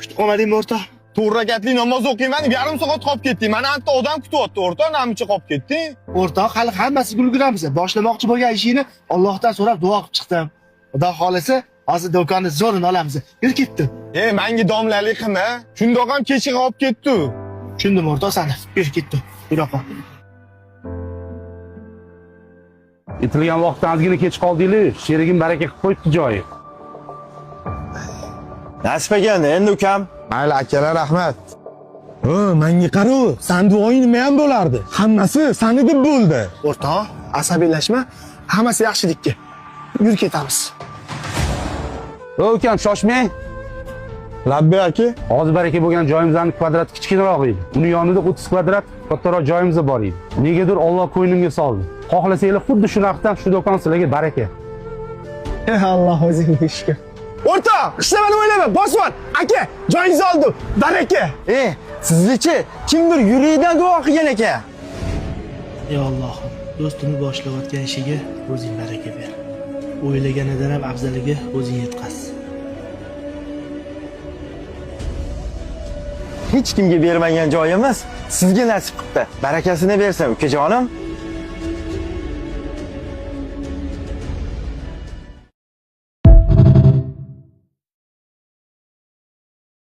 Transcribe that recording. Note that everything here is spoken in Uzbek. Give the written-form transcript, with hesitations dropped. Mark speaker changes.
Speaker 1: Kutib qolmadingmi o'rta?
Speaker 2: To'g'ri rakatli namoz o'qiyman deb yarim soat qolib ketding. Mana anta odam kutyapti o'rta, namicha qolib ketding.
Speaker 1: O'rtoq, hali hammasiga ulguramiz. Boshlamoqchi bo'lgan ishingni Allohdan so'rab duo qilib chiqdim. Xudo xolasa, hozir do'konni zo'rini olamiz. Yur ketdim.
Speaker 2: Menga domlalik qilma. Shundoq ham kechga qolib ketdi.
Speaker 1: Tushundim o'rtoq sani. Yur ketdim. Yur opa.
Speaker 3: Aytilgan vaqtdan ozgina kech qoldinglar. Sherigim baraka qilib qo'yibdi joyi.
Speaker 4: Nasib ekan, endi ukam.
Speaker 2: Mayli akalar, rahmat. Menga qaro, san duoing nima ham bo'lardi? Hammasi sani deb bo'ldi.
Speaker 1: O'rtoq, asabiylashma. Hammasi yaxshilikka. Yur ketamiz.
Speaker 3: Ukam shoshmang.
Speaker 2: Labbi aka.
Speaker 3: Hozir baraka bo'lgan joyimizning kvadrati kichkinaroq edi. Uni yonida 30 kvadrat kattaroq joyimiz bor edi. Negadir Alloh qo'ynimga soldi. Xohlasanglar xuddi shu narxdan shu do'kon sizlarga baraka.
Speaker 1: Alloh o'zingga shukr.
Speaker 2: O'rtoq, ishlamani o'ylama, bosman. Aka, joyingizni oldim. Baraka.
Speaker 4: Sizchi kimdir yuridan duo qilgan ekan.
Speaker 1: Ey Allohim, do'stini boshlayotgan ishiga o'zing baraka ber. O'ylaganidan ham afzaliga o'zing yetkaz.
Speaker 4: Hech kimga bermagan joyimiz sizga nasib qildi. Barakasini bersin, ukajonim.